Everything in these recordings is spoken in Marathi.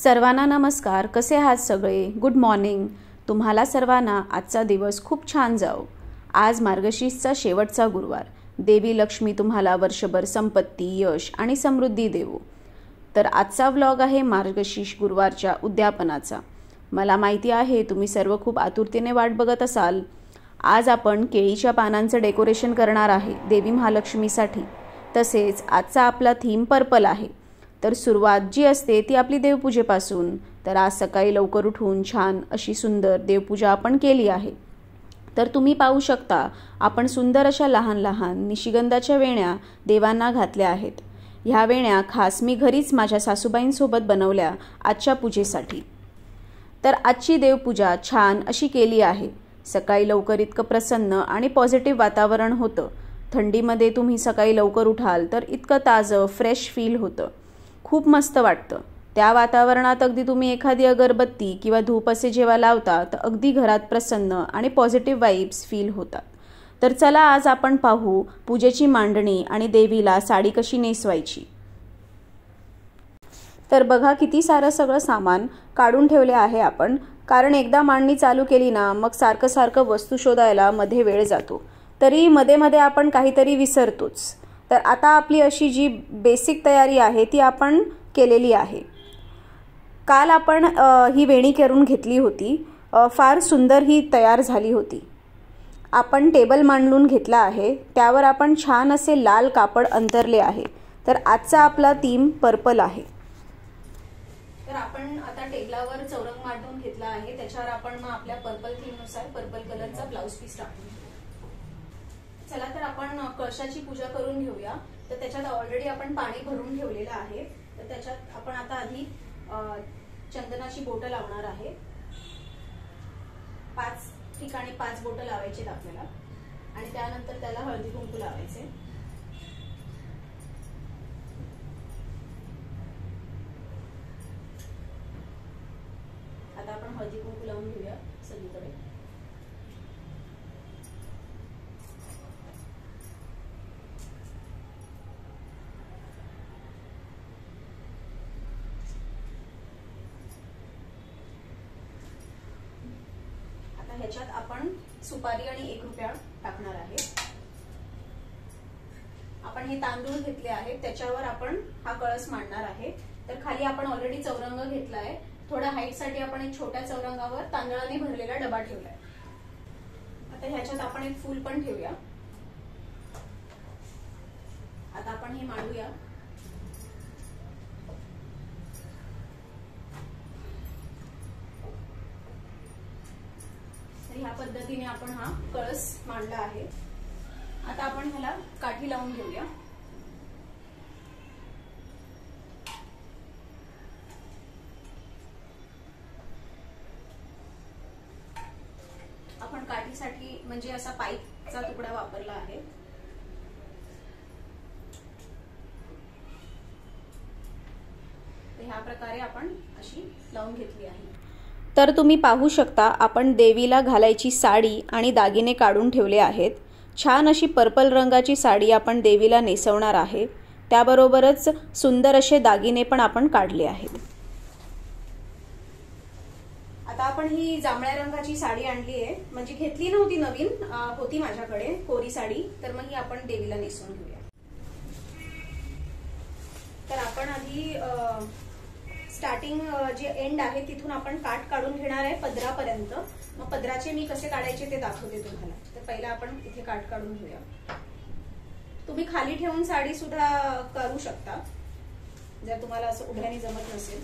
सर्वांना नमस्कार. कसे आहात सगळे? Good morning. तुम्हाला सर्वांना आजचा दिवस खूप छान जाओ. आज मार्गशीर्षचा शेवटचा गुरुवार. देवी लक्ष्मी तुम्हाला वर्षभर संपत्ती, यश आणि समृद्धी देवो. तर आजचा व्लॉग आहे मार्गशीर्ष गुरुवारच्या उद्यापनाचा. मला माहिती आहे तुम्ही सर्व खूप आतुरतेने वाट बघत असाल. आज आपण केळीच्या पानांचं डेकोरेशन करणार आहे देवी महालक्ष्मीसाठी. तसेच आजचा आपला थीम पर्पल आहे. तर सुरुवात जी असते ती आपली देवपूजेपासून. तर आज सकाळी लवकर उठून छान अशी सुंदर देवपूजा आपण केली आहे. तर तुम्ही पाहू शकता आपण सुंदर अशा लहान लहान निशिगंधाच्या वेण्या देवांना घातल्या आहेत. ह्या वेण्या खास मी घरीच माझ्या सासूबाईंसोबत बनवल्या आजच्या पूजेसाठी. तर आजची देवपूजा छान अशी केली आहे. सकाळी लवकर इतकं प्रसन्न आणि पॉझिटिव्ह वातावरण होतं. थंडीमध्ये तुम्ही सकाळी लवकर उठाल तर इतकं ताजं फ्रेश फील होतं. खूप मस्त वाटतं. त्या वातावरणात अगदी तुम्ही एखादी अगरबत्ती किंवा धूप असे जेव्हा लावता तर अगदी घरात प्रसन्न आणि पॉझिटिव्ह वाइब्स फील होतात. तर चला आज आपण पाहू पूजेची मांडणी आणि देवीला साडी कशी नेसवायची. तर बघा किती सारं सगळं सामान काढून ठेवले आहे आपण. कारण एकदा मांडणी चालू केली ना मग सारखं सारखं वस्तू शोधायला मध्ये वेळ जातो. तरी मध्ये मध्ये आपण काहीतरी विसरतोच. तर आता आपली अशी जी बेसिक तयारी आहे ती आपण केलेली आहे. काल आपण ही वेणी करून घेतली होती. फार सुंदर ही तयार झाली होती. आपण टेबल मांडून घेतला आहे. त्यावर आपण छान असे लाल कापड अंतरले आहे. तर आजचा आपला थीम पर्पल आहे. तर आपण आता टेबलावर चौरंग मांडून घेतला आहे. त्याच्यावर आपण मग आपल्या पर्पल थीमनुसार पर्पल कलरचा ब्लाउज पीस टाकून. चला तर आपण कळशाची पूजा करून घेऊया. तर त्याच्यात ऑलरेडी आपण पाणी भरून ठेवलेलं आहे. तर त्याच्यात आपण आता आधी चंदनाची बोटं लावणार आहे. 5 ठिकाणी 5 बोटं लावायची आपल्याला आणि त्यानंतर त्याला हळदी कुंकू लावायचे. आता आपण हळदी कुंकू लावून घेऊया सगळीकडे. ह्याच्यात आपण सुपारी आणि 1 रुपया टाकणार आहे. आपण हे तांदूळ घेतले आहेत त्याच्यावर आपण हा कळस मांडणार आहे. तर खाली आपण ऑलरेडी चौरंग घेतलाय. थोड्या हाईट साठी आपण एक छोट्या चौरंगावर तांदळाने भरलेला डबा ठेवलाय. आता ह्याच्यात आपण एक फूल पण ठेवूया. आता आपण हे मांडूया. ह्या पद्धतीने आपण हा कळस मांडला आहे. आता आपण ह्याला काठी लावून घेऊया. आपण काठीसाठी म्हणजे असा पाईपचा तुकडा वापरला आहे. ह्या प्रकारे आपण अशी लावून घेतली आहे. तर तुम्ही पाहू शकता आपण देवीला घालायची साडी आणि दागिने काढून ठेवले आहेत. छान अशी पर्पल रंगाची साडी आपण देवीला नेसवणार आहे. त्याबरोबरच सुंदर असे दागिने पण आपण काढले आहेत. आता आपण ही जांभळ्या रंगाची साडी आणली आहे. म्हणजे घेतली नव्हती, नवीन होती माझ्याकडे कोरी साडी. तर मग ही आपण देवीला नेसवून घेऊया. तर आपण आधी स्टार्टिंग जे एंड आहे तिथून आपण काठ काढून घेणार आहे पदरापर्यंत. मग पदराचे मी कसे काढायचे ते दाखवते तुम्हाला. तर पहिला आपण इथे काठ काढून घेऊया. तुम्ही खाली ठेवून साडी सुद्धा करू शकता जर तुम्हाला असं उभ्याने जमत नसेल.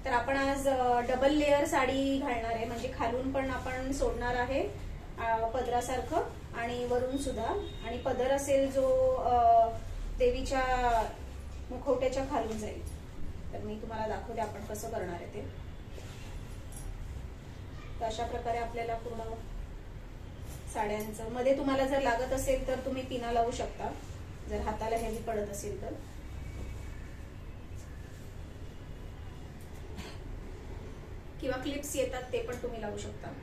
तर आपण आज डबल लेअर साडी घालणार आहे. म्हणजे खालून पण आपण सोडणार आहे पदरासारखं आणि वरून सुद्धा. आणि पदर असेल जो देवीच्या मुखवट्याच्या खालून जाईल. तर मी तुम्हाला दाखवते आपण कसं करणार आहे ते. तर अशा प्रकारे आपल्याला पूर्ण साड्यांचं मध्ये तुम्हाला जर लागत असेल तर तुम्ही पिना लावू शकता जर हाताला हेवी पडत असेल तर. किंवा क्लिप्स येतात ते पण तुम्ही लावू शकता.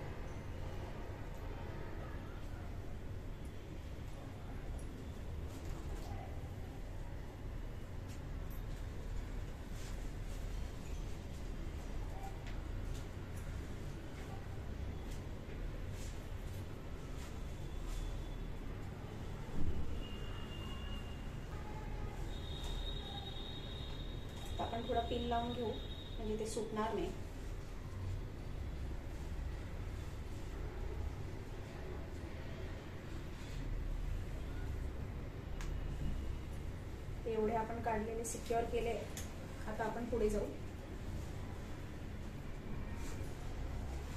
आपण थोडा पिन लावून घेऊ, म्हणजे ते सुटणार नाही. एवढे आपण काढलेले सिक्युअर केले. आता आपण पुढे जाऊ.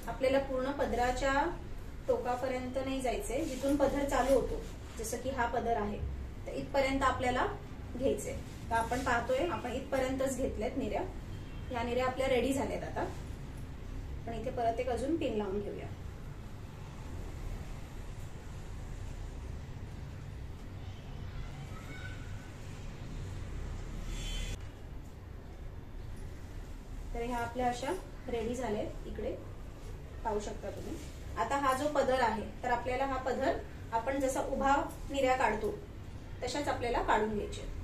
आपल्याला पूर्ण पदराच्या टोकापर्यंत नाही जायचंय, जिथून पदर चालू होतो, जसं की हा पदर आहे, तर इथपर्यंत आपल्याला घ्यायचंय. तर आपण पाहतोय आपण इथपर्यंतच घेतल्यात निऱ्या. ह्या निऱ्या आपल्या रेडी झाल्यात. आता पण इथे परत एक अजून पिन लावून घेऊया. तर ह्या आपल्या अशा रेडी झाल्यात. इकडे पाहू शकता तुम्ही. आता हा जो पदर आहे, तर आपल्याला हा पदर आपण जसा उभा निऱ्या काढतो तशाच आपल्याला काढून घ्यायचे.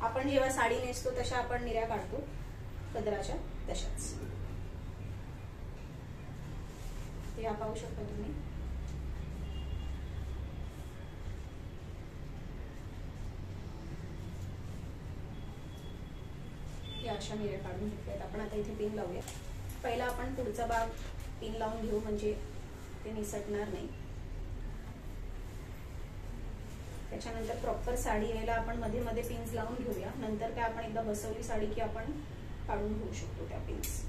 आपण जेव्हा साडी नेसतो तशा आपण निऱ्या काढतो पदराच्या, तशाच. ते पाहू शकता तुम्ही. या अशा निऱ्या काढून घेतल्यात आपण. आता इथे पिन लावूया. पहिला आपण पुढचा भाग पिन लावून घेऊ, म्हणजे ते निसटणार नाही. त्याच्यानंतर प्रॉपर साडी यायला आपण मध्ये मध्ये पिन्स लावून घेऊया. नंतर काय आपण एकदा बसवली साडी की आपण काढून घेऊ शकतो त्या पिन्स.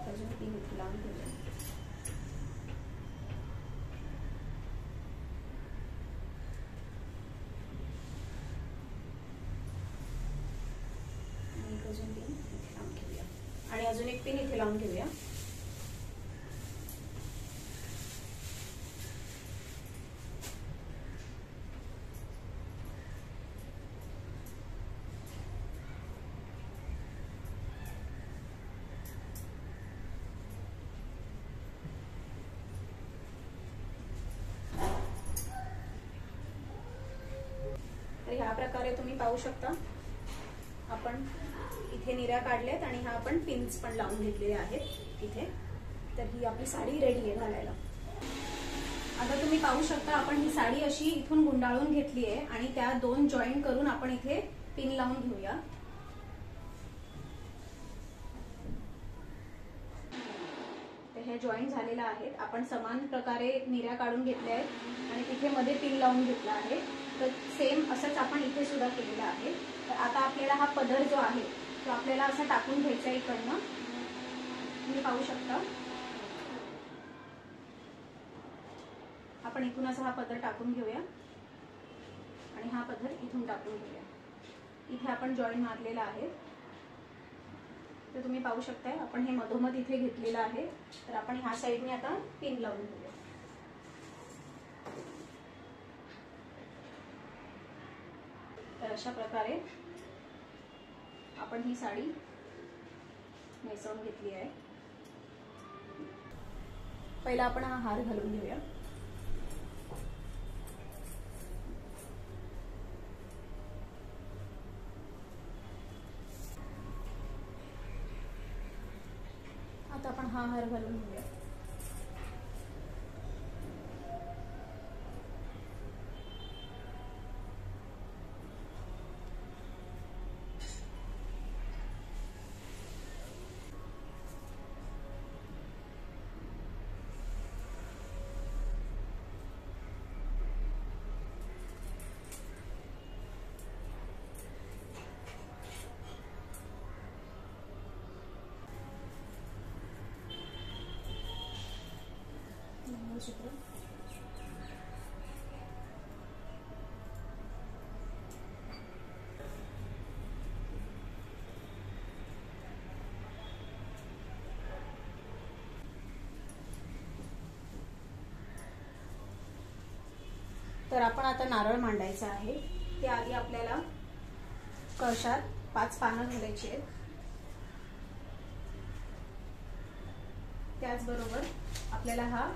अजून पिन इथे लावून घेऊया. अजून पिन इथे लावून घेऊया आणि अजून एक पिन इथे लावून घेऊया. तर ह्या प्रकारे तुम्ही पाहू शकता आपण इथे निऱ्या काढल्यात आणि हा आपण पिन्स पण लावून घेतलेले आहेत इथे. तर ही आपली साडी रेडी आहे घालायला. आता तुम्ही पाहू शकता आपण ही साडी अशी इथून गुंडाळून घेतली आहे आणि त्या दोन जॉईंट करून आपण इथे पिन लावून घेऊया. तर हे जॉईंट झालेलं आहेत. आपण समान प्रकारे निऱ्या काढून घेतल्या आहेत आणि तिथे मध्ये पिन लावून घेतला आहे. तर सेम असंच आपण इथे सुद्धा केलेलं आहे. तर आता आपल्याला हा पदर जो आहे तो आपल्याला असा टाकून घ्यायचा इकडनं. तुम्ही पाहू शकता आपण इथून असा हा पदर टाकून घेऊया आणि हा पदर इथून टाकून घेऊया. इथे आपण जॉईंट मारलेला आहे. तर तुम्ही पाहू शकताय आपण हे मधोमध इथे घेतलेलं आहे. तर आपण ह्या साईडने आता पिन लावून घेऊया. तर अशा प्रकारे आपण ही साडी नेसवून घेतली आहे. पहिला आपण हा हार घालून घेऊया. आता आपण हा हार घालून घेऊया. मंगळसूत्र. तर आपण आता नारळ मांडायचा आहे. त्याआधी आपल्याला कळशात 5 पानं घालायची आहेत. त्याचबरोबर आपल्याला हा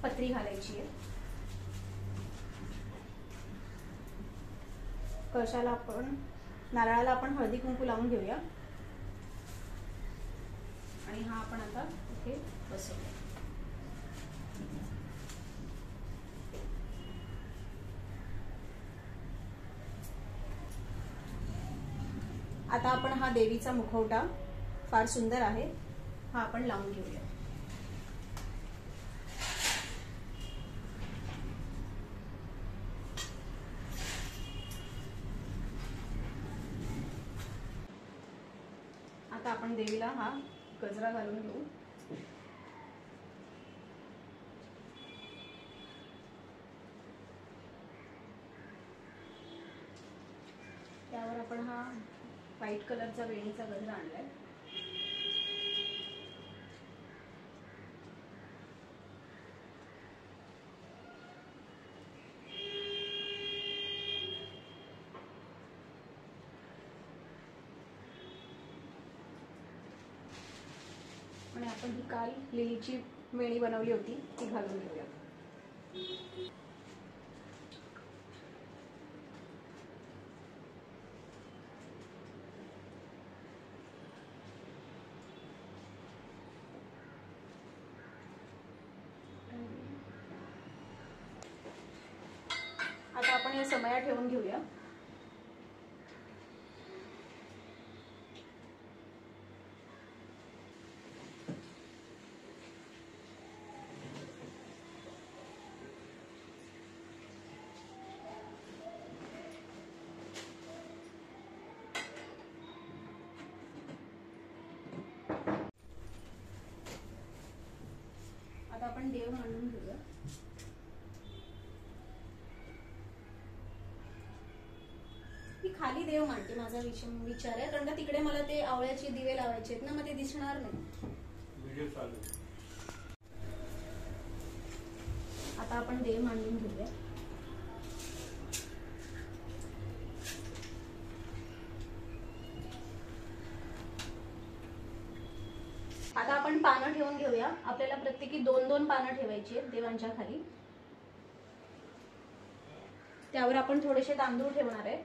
पत्री घालायची आहे. कळशाला आपण नारळाला आपण हळदी कुंकू लावून घेऊया आणि हा आपण आता इथे बसवूया. आता आपण हा देवीचा मुखवटा फार सुंदर आहे, हा आपण लावून घेऊया. आता आपण देवीला हा गजरा घालून घेऊ. त्यावर आपण हा व्हाईट कलरचा वेणीचा गजरा आणलाय. आणि आपण ही काल लिलीची वेणी बनवली होती ती घालून घेऊया. आता आपण या समया ठेवून घेऊया. आता आपण देव मांडून घेऊया. ती खाली देव मांडते माझा विचार आहे, कारण का तिकडे मला ते आवळ्याचे दिवे लावायचे आहेत ना, मग ते दिसणार नाही. आता आपण देव मांडून घेऊया. आता आपण पानं ठेवून घेऊया. आपल्याला प्रत्येकी 2-2 पानं ठेवायची आहेत देवांच्या खाली. त्यावर आपण थोडेसे तांदूळ ठेवणार आहे.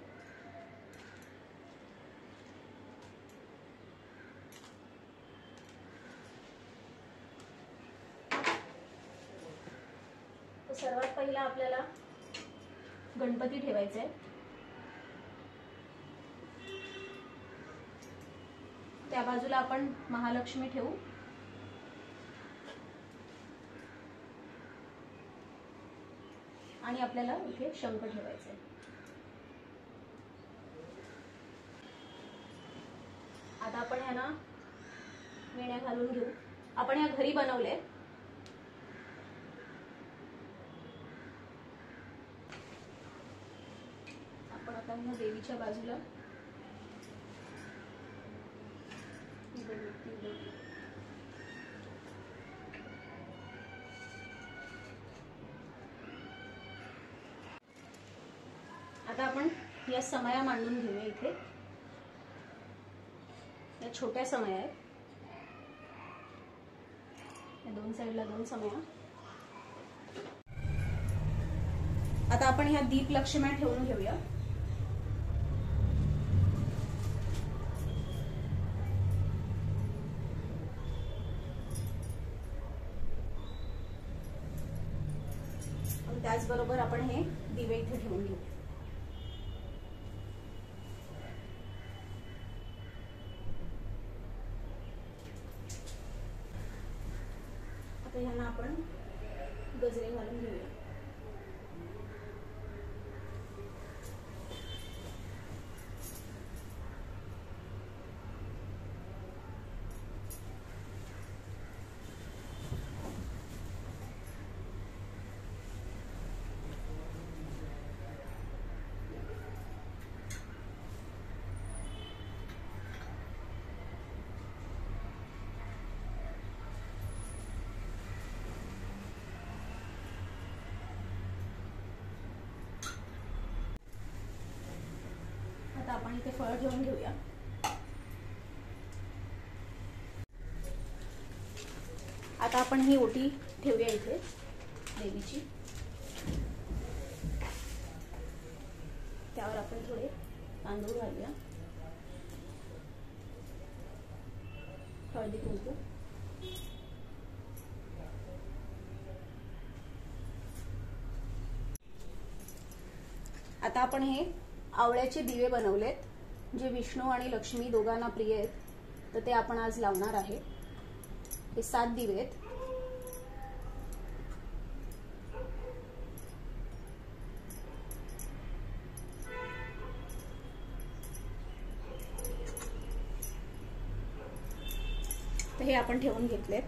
तर सर्वात पहिला आपल्याला गणपती ठेवायचा आहे. त्या बाजूला आपण महालक्ष्मी ठेवू. आणि आपल्याला इथे शंख ठेवायचा आहे. आता आपण ह्यांना वेण्या घालून घेऊ. आपण ह्या घरी बनवले. आपण आता ह्या देवीच्या बाजूला आता आपण या समया मांडून घेऊया. इथे या छोट्या समया आहेत, या 2 साईडला 2 समया. आता आपण ह्या दीप लक्ष्म्या ठेवून घेऊया. त्याचबरोबर आपण हे दिवे इथे ठेवून घेऊ. आता ह्यांना आपण गजरे घालून घेऊया. आता आपण इथे फळ ठेवून घेऊया. आता आपण ही ओटी ठेवूया इथे देवीची. त्यावर आपण थोडे तांदूळ घालूया. हळदी कुंकू. आता आपण हे आवळ्याचे दिवे बनवलेत जे विष्णू आणि लक्ष्मी दोघांना प्रिय आहेत तर ते आपण आज लावणार आहे। हे 7 दिवे आहेत। तर हे आपण ठेवून घेतलेत।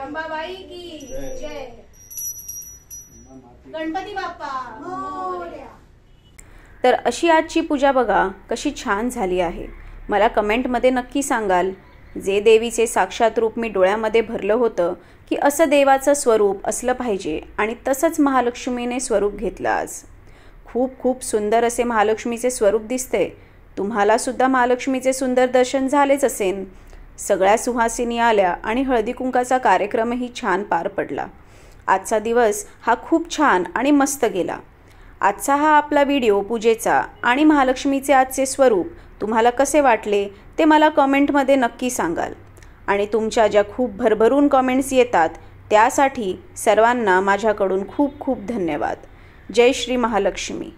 अंबाबाई की जय. गणपती बाप्पा मोरया. तर अशी आजची पूजा बघा कशी छान झाली आहे. मला कमेंटमध्ये नक्की सांगाल, जे देवीचे साक्षात रूप मी डोळ्यामध्ये भरलं होतं की असं देवाचं स्वरूप असलं पाहिजे आणि तसंच महालक्ष्मीने स्वरूप घेतलं आज. खूप खूप सुंदर असे महालक्ष्मीचे स्वरूप दिसते. तुम्हाला सुद्धा महालक्ष्मीचे सुंदर दर्शन झालेच असेल. सगळ्या सुहासिनी आल्या आणि हळदी कुंकाचा कार्यक्रमही छान पार पडला. आजचा दिवस हा खूप छान आणि मस्त गेला. आजचा हा आपला व्हिडिओ पूजेचा आणि महालक्ष्मीचे आजचे स्वरूप तुम्हाला कसे वाटले ते मला कमेंटमध्ये नक्की सांगाल. आणि तुमच्या ज्या खूप भरभरून कमेंट्स येतात त्यासाठी सर्वांना माझ्याकडून खूप खूप धन्यवाद. जय श्री महालक्ष्मी.